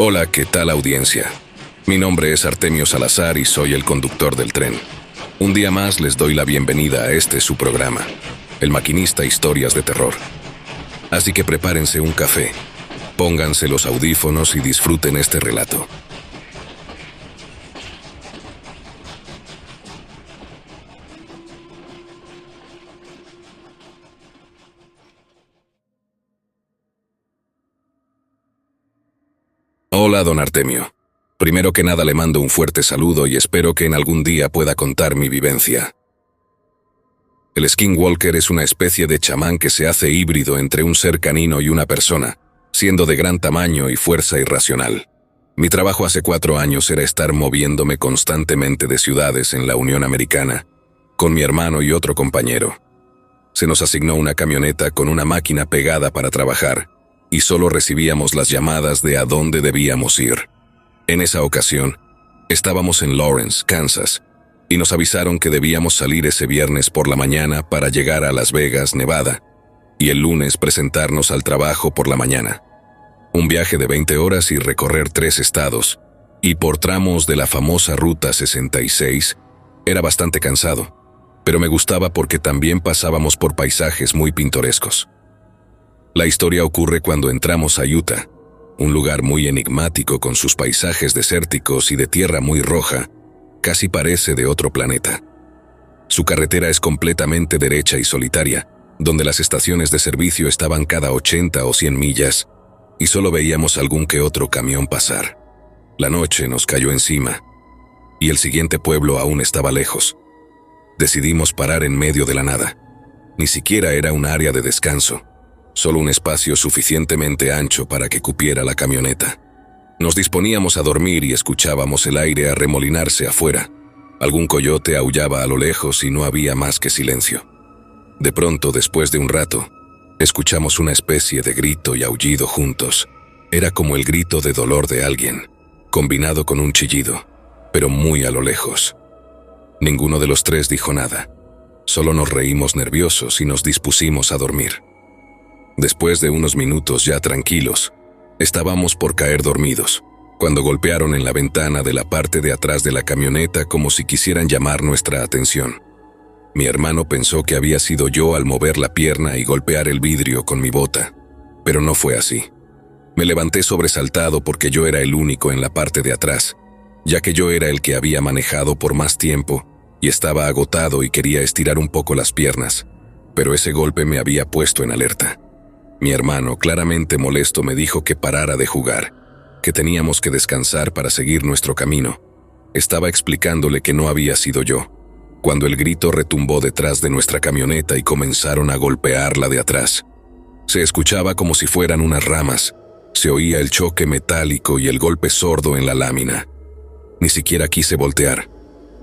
Hola, ¿qué tal audiencia? Mi nombre es Artemio Salazar y soy el conductor del tren. Un día más les doy la bienvenida a este su programa, El Maquinista Historias de Terror. Así que prepárense un café, pónganse los audífonos y disfruten este relato. Hola, don Artemio. Primero que nada le mando un fuerte saludo y espero que en algún día pueda contar mi vivencia. El skinwalker es una especie de chamán que se hace híbrido entre un ser canino y una persona, siendo de gran tamaño y fuerza irracional. Mi trabajo hace 4 años era estar moviéndome constantemente de ciudades en la Unión Americana, con mi hermano y otro compañero. Se nos asignó una camioneta con una máquina pegada para trabajar, y solo recibíamos las llamadas de a dónde debíamos ir. En esa ocasión, estábamos en Lawrence, Kansas, y nos avisaron que debíamos salir ese viernes por la mañana para llegar a Las Vegas, Nevada, y el lunes presentarnos al trabajo por la mañana. Un viaje de 20 horas y recorrer 3 estados, y por tramos de la famosa Ruta 66, era bastante cansado, pero me gustaba porque también pasábamos por paisajes muy pintorescos. La historia ocurre cuando entramos a Utah, un lugar muy enigmático con sus paisajes desérticos y de tierra muy roja, casi parece de otro planeta. Su carretera es completamente derecha y solitaria, donde las estaciones de servicio estaban cada 80 o 100 millas, y solo veíamos algún que otro camión pasar. La noche nos cayó encima, y el siguiente pueblo aún estaba lejos. Decidimos parar en medio de la nada. Ni siquiera era un área de descanso, solo un espacio suficientemente ancho para que cupiera la camioneta. Nos disponíamos a dormir y escuchábamos el aire arremolinarse afuera. Algún coyote aullaba a lo lejos y no había más que silencio. De pronto, después de un rato, escuchamos una especie de grito y aullido juntos. Era como el grito de dolor de alguien, combinado con un chillido, pero muy a lo lejos. Ninguno de los 3 dijo nada. Solo nos reímos nerviosos y nos dispusimos a dormir. Después de unos minutos ya tranquilos, estábamos por caer dormidos, cuando golpearon en la ventana de la parte de atrás de la camioneta como si quisieran llamar nuestra atención. Mi hermano pensó que había sido yo al mover la pierna y golpear el vidrio con mi bota, pero no fue así. Me levanté sobresaltado porque yo era el único en la parte de atrás, ya que yo era el que había manejado por más tiempo y estaba agotado y quería estirar un poco las piernas, pero ese golpe me había puesto en alerta. Mi hermano, claramente molesto, me dijo que parara de jugar, que teníamos que descansar para seguir nuestro camino. Estaba explicándole que no había sido yo, cuando el grito retumbó detrás de nuestra camioneta y comenzaron a golpearla de atrás. Se escuchaba como si fueran unas ramas, se oía el choque metálico y el golpe sordo en la lámina. Ni siquiera quise voltear.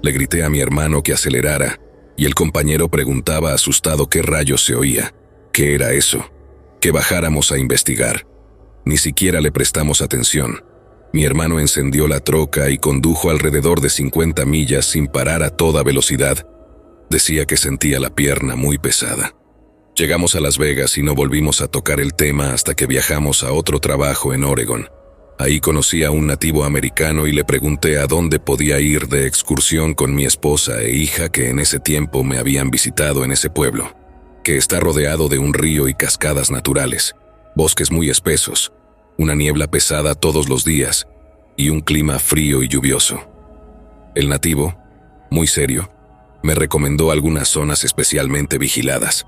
Le grité a mi hermano que acelerara, y el compañero preguntaba asustado qué rayos se oía, qué era eso. Que bajáramos a investigar. Ni siquiera le prestamos atención. Mi hermano encendió la troca y condujo alrededor de 50 millas sin parar a toda velocidad. Decía que sentía la pierna muy pesada. Llegamos a Las Vegas y no volvimos a tocar el tema hasta que viajamos a otro trabajo en Oregon. Ahí conocí a un nativo americano y le pregunté a dónde podía ir de excursión con mi esposa e hija que en ese tiempo me habían visitado en ese pueblo, que está rodeado de un río y cascadas naturales, bosques muy espesos, una niebla pesada todos los días y un clima frío y lluvioso. El nativo, muy serio, me recomendó algunas zonas especialmente vigiladas,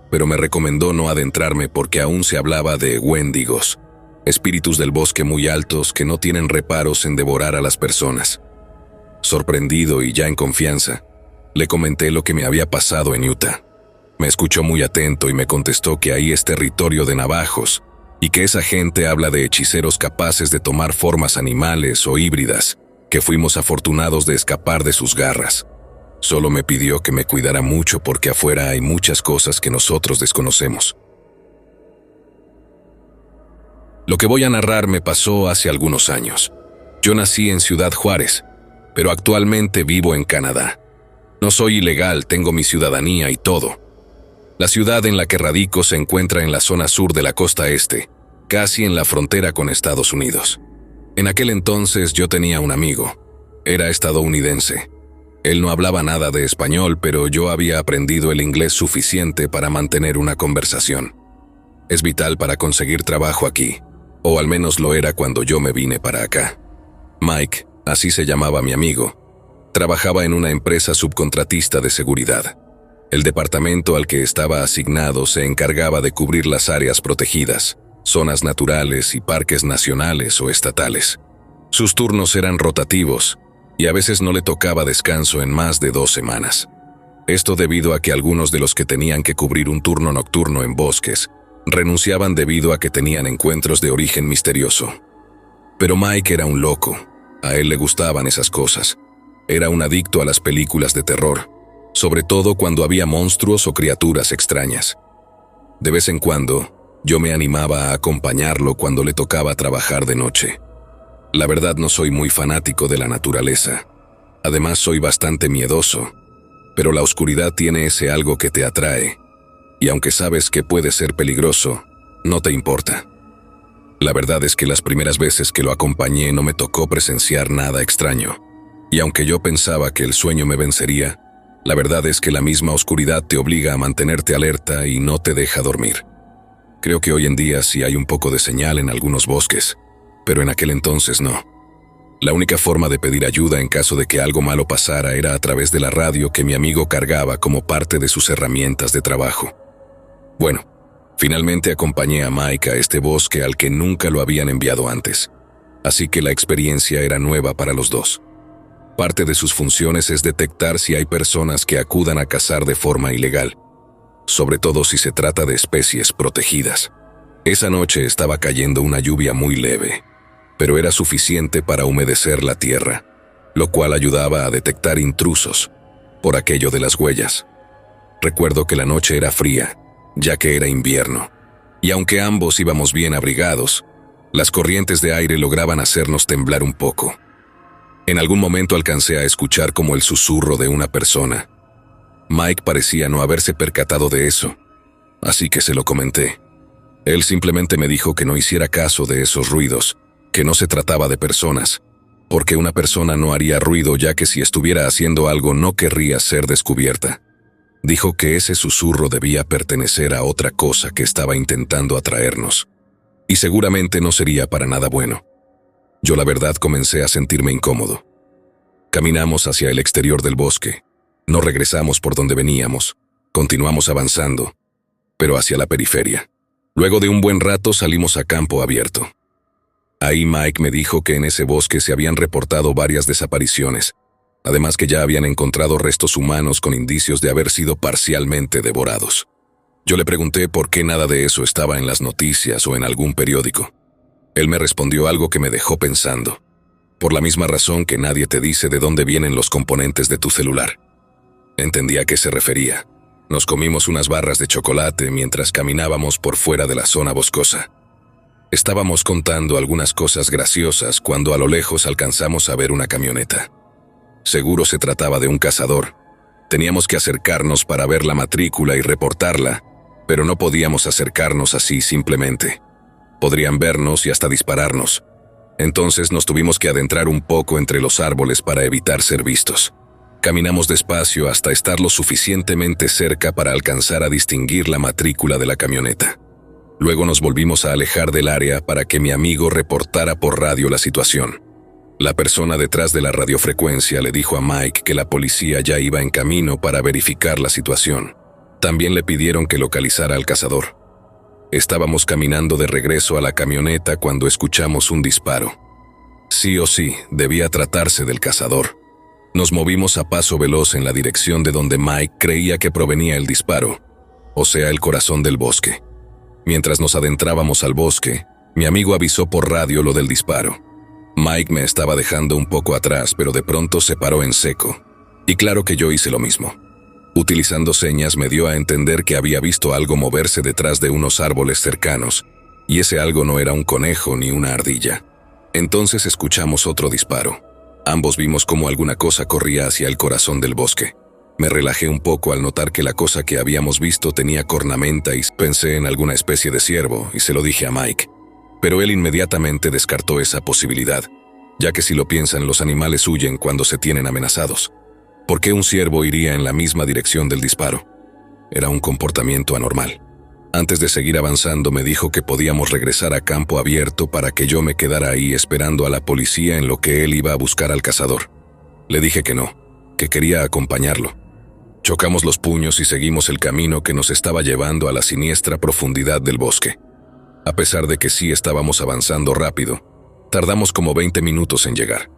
pero me recomendó no adentrarme porque aún se hablaba de wendigos, espíritus del bosque muy altos que no tienen reparos en devorar a las personas. Sorprendido y ya en confianza, le comenté lo que me había pasado en Utah. Me escuchó muy atento y me contestó que ahí es territorio de navajos y que esa gente habla de hechiceros capaces de tomar formas animales o híbridas, que fuimos afortunados de escapar de sus garras. Solo me pidió que me cuidara mucho porque afuera hay muchas cosas que nosotros desconocemos. Lo que voy a narrar me pasó hace algunos años. Yo nací en Ciudad Juárez, pero actualmente vivo en Canadá. No soy ilegal, tengo mi ciudadanía y todo. La ciudad en la que radico se encuentra en la zona sur de la costa este, casi en la frontera con Estados Unidos. En aquel entonces yo tenía un amigo. Era estadounidense. Él no hablaba nada de español, pero yo había aprendido el inglés suficiente para mantener una conversación. Es vital para conseguir trabajo aquí, o al menos lo era cuando yo me vine para acá. Mike, así se llamaba mi amigo, trabajaba en una empresa subcontratista de seguridad. El departamento al que estaba asignado se encargaba de cubrir las áreas protegidas, zonas naturales y parques nacionales o estatales. Sus turnos eran rotativos y a veces no le tocaba descanso en más de 2 semanas. Esto debido a que algunos de los que tenían que cubrir un turno nocturno en bosques renunciaban debido a que tenían encuentros de origen misterioso. Pero Mike era un loco. A él le gustaban esas cosas. Era un adicto a las películas de terror, sobre todo cuando había monstruos o criaturas extrañas. De vez en cuando, yo me animaba a acompañarlo cuando le tocaba trabajar de noche. La verdad no soy muy fanático de la naturaleza. Además soy bastante miedoso, pero la oscuridad tiene ese algo que te atrae, y aunque sabes que puede ser peligroso, no te importa. La verdad es que las primeras veces que lo acompañé no me tocó presenciar nada extraño, y aunque yo pensaba que el sueño me vencería, la verdad es que la misma oscuridad te obliga a mantenerte alerta y no te deja dormir. Creo que hoy en día sí hay un poco de señal en algunos bosques, pero en aquel entonces no. La única forma de pedir ayuda en caso de que algo malo pasara era a través de la radio que mi amigo cargaba como parte de sus herramientas de trabajo. Bueno, finalmente acompañé a Mike a este bosque al que nunca lo habían enviado antes, así que la experiencia era nueva para los dos. Parte de sus funciones es detectar si hay personas que acudan a cazar de forma ilegal, sobre todo si se trata de especies protegidas. Esa noche estaba cayendo una lluvia muy leve, pero era suficiente para humedecer la tierra, lo cual ayudaba a detectar intrusos, por aquello de las huellas. Recuerdo que la noche era fría, ya que era invierno, y aunque ambos íbamos bien abrigados, las corrientes de aire lograban hacernos temblar un poco. En algún momento alcancé a escuchar como el susurro de una persona. Mike parecía no haberse percatado de eso, así que se lo comenté. Él simplemente me dijo que no hiciera caso de esos ruidos, que no se trataba de personas, porque una persona no haría ruido ya que si estuviera haciendo algo no querría ser descubierta. Dijo que ese susurro debía pertenecer a otra cosa que estaba intentando atraernos, y seguramente no sería para nada bueno. Yo la verdad comencé a sentirme incómodo. Caminamos hacia el exterior del bosque. No regresamos por donde veníamos, continuamos avanzando, pero hacia la periferia. Luego de un buen rato salimos a campo abierto. Ahí Mike me dijo que en ese bosque se habían reportado varias desapariciones, además que ya habían encontrado restos humanos con indicios de haber sido parcialmente devorados. Yo le pregunté por qué nada de eso estaba en las noticias o en algún periódico. Él me respondió algo que me dejó pensando. Por la misma razón que nadie te dice de dónde vienen los componentes de tu celular. Entendí a qué se refería. Nos comimos unas barras de chocolate mientras caminábamos por fuera de la zona boscosa. Estábamos contando algunas cosas graciosas cuando a lo lejos alcanzamos a ver una camioneta. Seguro se trataba de un cazador. Teníamos que acercarnos para ver la matrícula y reportarla, pero no podíamos acercarnos así simplemente. Podrían vernos y hasta dispararnos. Entonces nos tuvimos que adentrar un poco entre los árboles para evitar ser vistos. Caminamos despacio hasta estar lo suficientemente cerca para alcanzar a distinguir la matrícula de la camioneta. Luego nos volvimos a alejar del área para que mi amigo reportara por radio la situación. La persona detrás de la radiofrecuencia le dijo a Mike que la policía ya iba en camino para verificar la situación. También le pidieron que localizara al cazador. Estábamos caminando de regreso a la camioneta cuando escuchamos un disparo. Sí o sí, debía tratarse del cazador. Nos movimos a paso veloz en la dirección de donde Mike creía que provenía el disparo, o sea, el corazón del bosque. Mientras nos adentrábamos al bosque, mi amigo avisó por radio lo del disparo. Mike me estaba dejando un poco atrás, pero de pronto se paró en seco. Y claro que yo hice lo mismo. Utilizando señas me dio a entender que había visto algo moverse detrás de unos árboles cercanos, y ese algo no era un conejo ni una ardilla. Entonces escuchamos otro disparo. Ambos vimos cómo alguna cosa corría hacia el corazón del bosque. Me relajé un poco al notar que la cosa que habíamos visto tenía cornamenta y pensé en alguna especie de ciervo y se lo dije a Mike. Pero él inmediatamente descartó esa posibilidad, ya que si lo piensan, los animales huyen cuando se tienen amenazados. ¿Por qué un ciervo iría en la misma dirección del disparo? Era un comportamiento anormal. Antes de seguir avanzando, me dijo que podíamos regresar a campo abierto para que yo me quedara ahí esperando a la policía en lo que él iba a buscar al cazador. Le dije que no, que quería acompañarlo. Chocamos los puños y seguimos el camino que nos estaba llevando a la siniestra profundidad del bosque. A pesar de que sí estábamos avanzando rápido, tardamos como 20 minutos en llegar.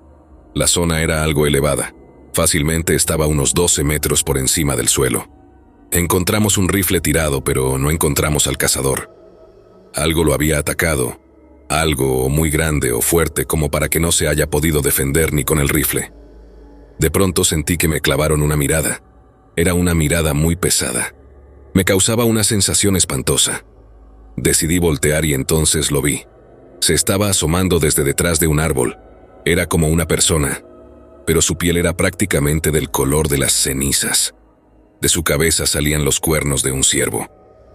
La zona era algo elevada, fácilmente estaba a unos 12 metros por encima del suelo. Encontramos un rifle tirado, pero no encontramos al cazador. Algo lo había atacado, algo muy grande o fuerte como para que no se haya podido defender ni con el rifle. De pronto sentí que me clavaron una mirada. Era una mirada muy pesada. Me causaba una sensación espantosa. Decidí voltear y entonces lo vi. Se estaba asomando desde detrás de un árbol. Era como una persona, pero su piel era prácticamente del color de las cenizas. De su cabeza salían los cuernos de un ciervo.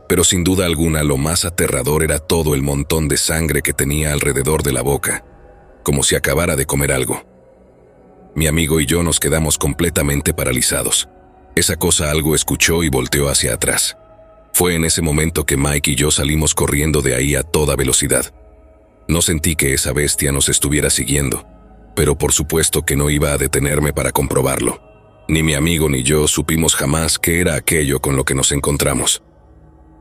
Pero sin duda alguna lo más aterrador era todo el montón de sangre que tenía alrededor de la boca, como si acabara de comer algo. Mi amigo y yo nos quedamos completamente paralizados. Esa cosa algo escuchó y volteó hacia atrás. Fue en ese momento que Mike y yo salimos corriendo de ahí a toda velocidad. No sentí que esa bestia nos estuviera siguiendo, pero por supuesto que no iba a detenerme para comprobarlo. Ni mi amigo ni yo supimos jamás qué era aquello con lo que nos encontramos.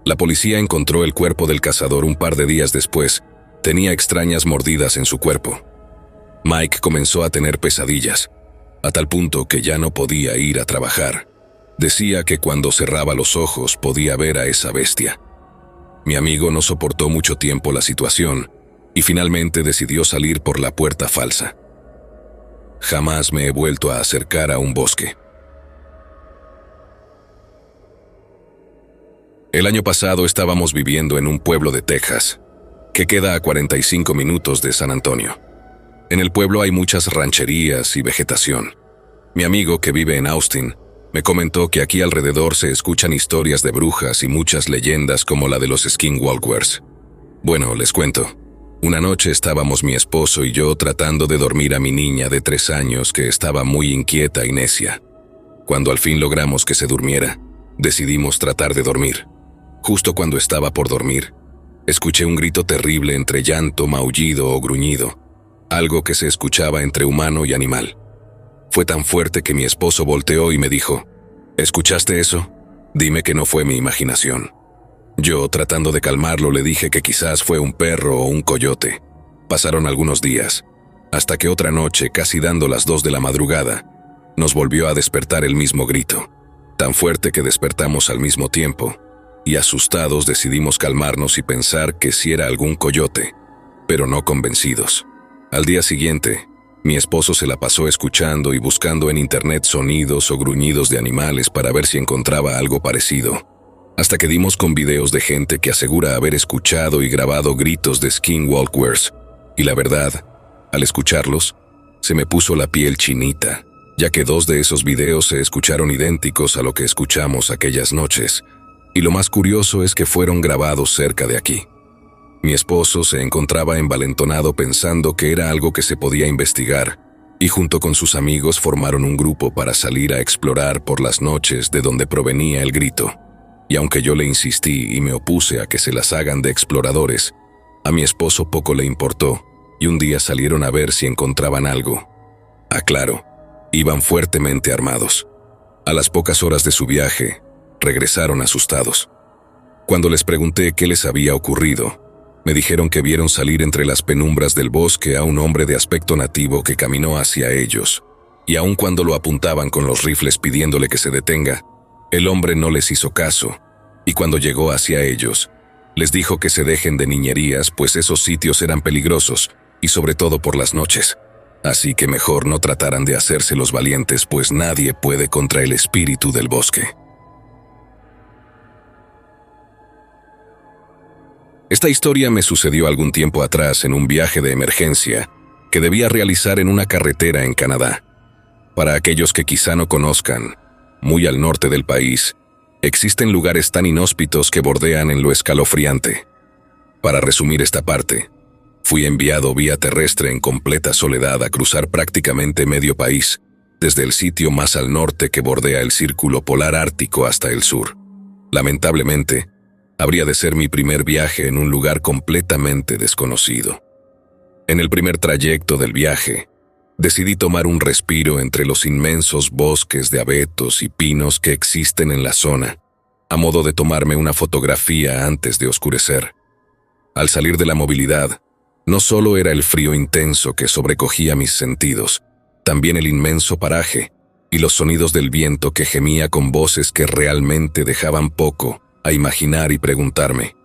La policía encontró el cuerpo del cazador un par de días después. Tenía extrañas mordidas en su cuerpo. Mike comenzó a tener pesadillas, a tal punto que ya no podía ir a trabajar. Decía que cuando cerraba los ojos podía ver a esa bestia. Mi amigo no soportó mucho tiempo la situación y finalmente decidió salir por la puerta falsa. Jamás me he vuelto a acercar a un bosque. El año pasado estábamos viviendo en un pueblo de Texas, que queda a 45 minutos de San Antonio. En el pueblo hay muchas rancherías y vegetación. Mi amigo, que vive en Austin, me comentó que aquí alrededor se escuchan historias de brujas y muchas leyendas como la de los Skinwalkers. Bueno, les cuento. Una noche estábamos mi esposo y yo tratando de dormir a mi niña de 3 años que estaba muy inquieta y necia. Cuando al fin logramos que se durmiera, decidimos tratar de dormir. Justo cuando estaba por dormir, escuché un grito terrible entre llanto, maullido o gruñido, algo que se escuchaba entre humano y animal. Fue tan fuerte que mi esposo volteó y me dijo, ¿escuchaste eso? Dime que no fue mi imaginación. Yo, tratando de calmarlo, le dije que quizás fue un perro o un coyote. Pasaron algunos días, hasta que otra noche, casi dando las 2 de la madrugada, nos volvió a despertar el mismo grito, tan fuerte que despertamos al mismo tiempo, y asustados decidimos calmarnos y pensar que sí era algún coyote, pero no convencidos. Al día siguiente, mi esposo se la pasó escuchando y buscando en internet sonidos o gruñidos de animales para ver si encontraba algo parecido, hasta que dimos con videos de gente que asegura haber escuchado y grabado gritos de Skinwalkers, y la verdad, al escucharlos, se me puso la piel chinita, ya que 2 de esos videos se escucharon idénticos a lo que escuchamos aquellas noches, y lo más curioso es que fueron grabados cerca de aquí. Mi esposo se encontraba envalentonado pensando que era algo que se podía investigar, y junto con sus amigos formaron un grupo para salir a explorar por las noches de donde provenía el grito. Y aunque yo le insistí y me opuse a que se las hagan de exploradores, a mi esposo poco le importó, y un día salieron a ver si encontraban algo. Aclaro, iban fuertemente armados. A las pocas horas de su viaje, regresaron asustados. Cuando les pregunté qué les había ocurrido, me dijeron que vieron salir entre las penumbras del bosque a un hombre de aspecto nativo que caminó hacia ellos, y aun cuando lo apuntaban con los rifles pidiéndole que se detenga, el hombre no les hizo caso, y cuando llegó hacia ellos, les dijo que se dejen de niñerías, pues esos sitios eran peligrosos, y sobre todo por las noches. Así que mejor no trataran de hacerse los valientes, pues nadie puede contra el espíritu del bosque. Esta historia me sucedió algún tiempo atrás en un viaje de emergencia que debía realizar en una carretera en Canadá. Para aquellos que quizá no conozcan, muy al norte del país, existen lugares tan inhóspitos que bordean en lo escalofriante. Para resumir esta parte, Fui enviado vía terrestre en completa soledad a cruzar prácticamente medio país, desde el sitio más al norte que bordea el círculo polar ártico hasta el sur. Lamentablemente, habría de ser mi primer viaje en un lugar completamente desconocido. En el primer trayecto del viaje, decidí tomar un respiro entre los inmensos bosques de abetos y pinos que existen en la zona, a modo de tomarme una fotografía antes de oscurecer. Al salir de la movilidad, no solo era el frío intenso que sobrecogía mis sentidos, también el inmenso paraje y los sonidos del viento que gemía con voces que realmente dejaban poco a imaginar y preguntarme,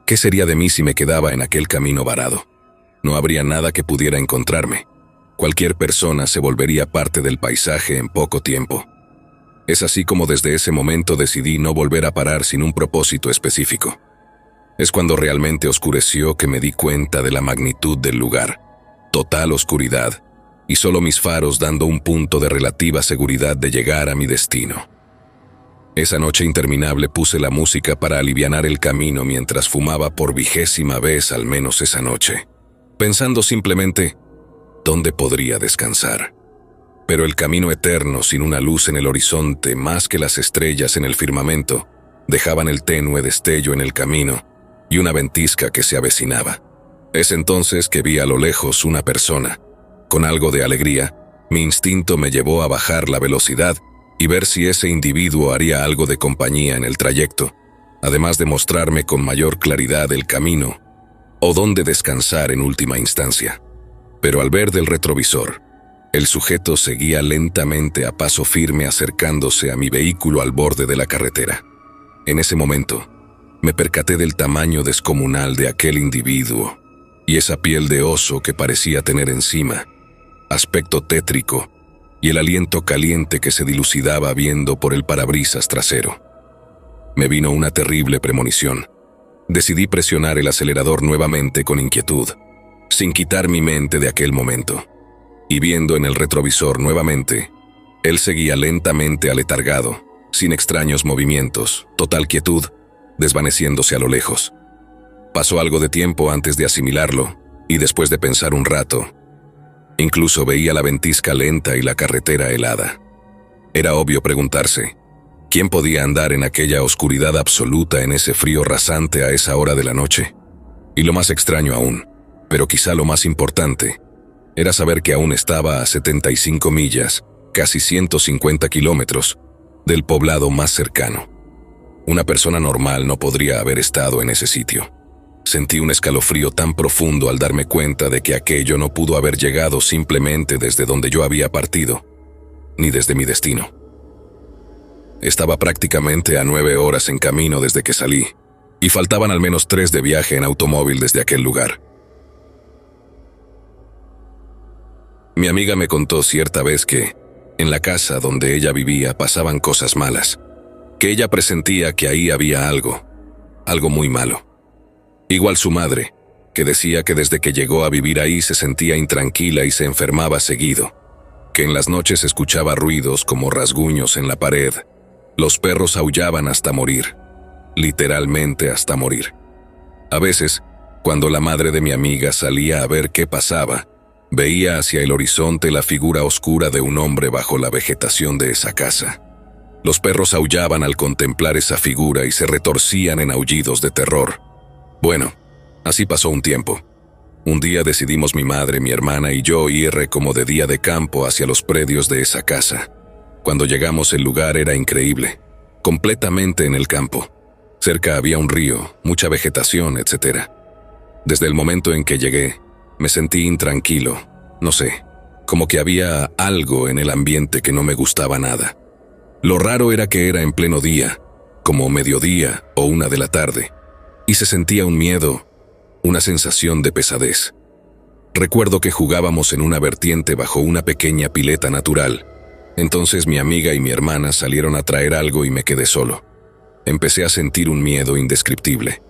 ¿qué sería de mí si me quedaba en aquel camino varado? No habría nada que pudiera encontrarme. Cualquier persona se volvería parte del paisaje en poco tiempo. Es así como desde ese momento decidí no volver a parar sin un propósito específico. Es cuando realmente oscureció que me di cuenta de la magnitud del lugar. Total oscuridad, y solo mis faros dando un punto de relativa seguridad de llegar a mi destino. Esa noche interminable puse la música para alivianar el camino mientras fumaba por 20ª vez al menos esa noche, pensando simplemente, ¿dónde podría descansar? Pero el camino eterno sin una luz en el horizonte más que las estrellas en el firmamento dejaban el tenue destello en el camino y una ventisca que se avecinaba. Es entonces que vi a lo lejos una persona. Con algo de alegría, mi instinto me llevó a bajar la velocidad y ver si ese individuo haría algo de compañía en el trayecto, además de mostrarme con mayor claridad el camino o dónde descansar en última instancia. Pero al ver del retrovisor, el sujeto seguía lentamente a paso firme acercándose a mi vehículo al borde de la carretera. En ese momento, me percaté del tamaño descomunal de aquel individuo y esa piel de oso que parecía tener encima, aspecto tétrico y el aliento caliente que se dilucidaba viendo por el parabrisas trasero. Me vino una terrible premonición. Decidí presionar el acelerador nuevamente con inquietud, sin quitar mi mente de aquel momento. Y viendo en el retrovisor nuevamente, él seguía lentamente aletargado, sin extraños movimientos, total quietud, desvaneciéndose a lo lejos. Pasó algo de tiempo antes de asimilarlo, y después de pensar un rato, incluso veía la ventisca lenta y la carretera helada. Era obvio preguntarse, ¿quién podía andar en aquella oscuridad absoluta en ese frío rasante a esa hora de la noche? Y lo más extraño aún, pero quizá lo más importante, era saber que aún estaba a 75 millas, casi 150 kilómetros, del poblado más cercano. Una persona normal no podría haber estado en ese sitio. Sentí un escalofrío tan profundo al darme cuenta de que aquello no pudo haber llegado simplemente desde donde yo había partido, ni desde mi destino. Estaba prácticamente a 9 horas en camino desde que salí, y faltaban al menos 3 de viaje en automóvil desde aquel lugar. Mi amiga me contó cierta vez que, en la casa donde ella vivía pasaban cosas malas, que ella presentía que ahí había algo muy malo. Igual su madre, que decía que desde que llegó a vivir ahí se sentía intranquila y se enfermaba seguido, que en las noches escuchaba ruidos como rasguños en la pared, los perros aullaban hasta morir, literalmente hasta morir. A veces, cuando la madre de mi amiga salía a ver qué pasaba, veía hacia el horizonte la figura oscura de un hombre bajo la vegetación de esa casa. Los perros aullaban al contemplar esa figura y se retorcían en aullidos de terror. Bueno, así pasó un tiempo. Un día decidimos mi madre, mi hermana y yo ir como de día de campo hacia los predios de esa casa. Cuando llegamos el lugar era increíble, completamente en el campo. Cerca había un río, mucha vegetación, etc. Desde el momento en que llegué, me sentí intranquilo, no sé, como que había algo en el ambiente que no me gustaba nada. Lo raro era que era en pleno día, como mediodía o 1 de la tarde, y se sentía un miedo, una sensación de pesadez. Recuerdo que jugábamos en una vertiente bajo una pequeña pileta natural. Entonces mi amiga y mi hermana salieron a traer algo y me quedé solo. Empecé a sentir un miedo indescriptible.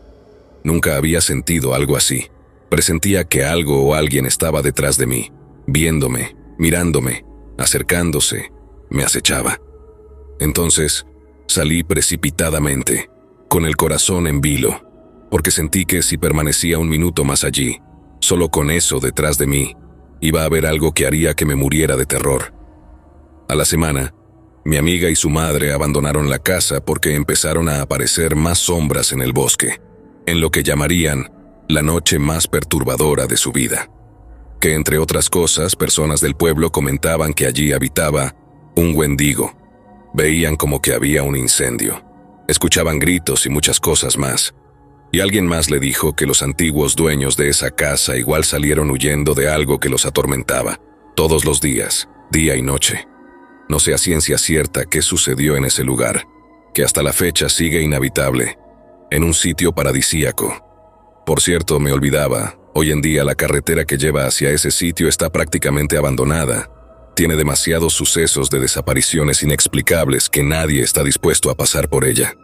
Nunca había sentido algo así. Presentía que algo o alguien estaba detrás de mí, viéndome, mirándome, acercándose, me acechaba. Entonces, salí precipitadamente, con el corazón en vilo, porque sentí que si permanecía un minuto más allí, Solo con eso detrás de mí, iba a haber algo que haría que me muriera de terror. A la semana, mi amiga y su madre abandonaron la casa porque empezaron a aparecer más sombras en el bosque, en lo que llamarían la noche más perturbadora de su vida. Que entre otras cosas, personas del pueblo comentaban que allí habitaba un Wendigo. Veían como que había un incendio. Escuchaban gritos y muchas cosas más. Y alguien más le dijo que los antiguos dueños de esa casa igual salieron huyendo de algo que los atormentaba, todos los días, día y noche. No sé a ciencia cierta qué sucedió en ese lugar, que hasta la fecha sigue inhabitable, en un sitio paradisíaco. Por cierto, me olvidaba, hoy en día la carretera que lleva hacia ese sitio está prácticamente abandonada. Tiene demasiados sucesos de desapariciones inexplicables que nadie está dispuesto a pasar por ella.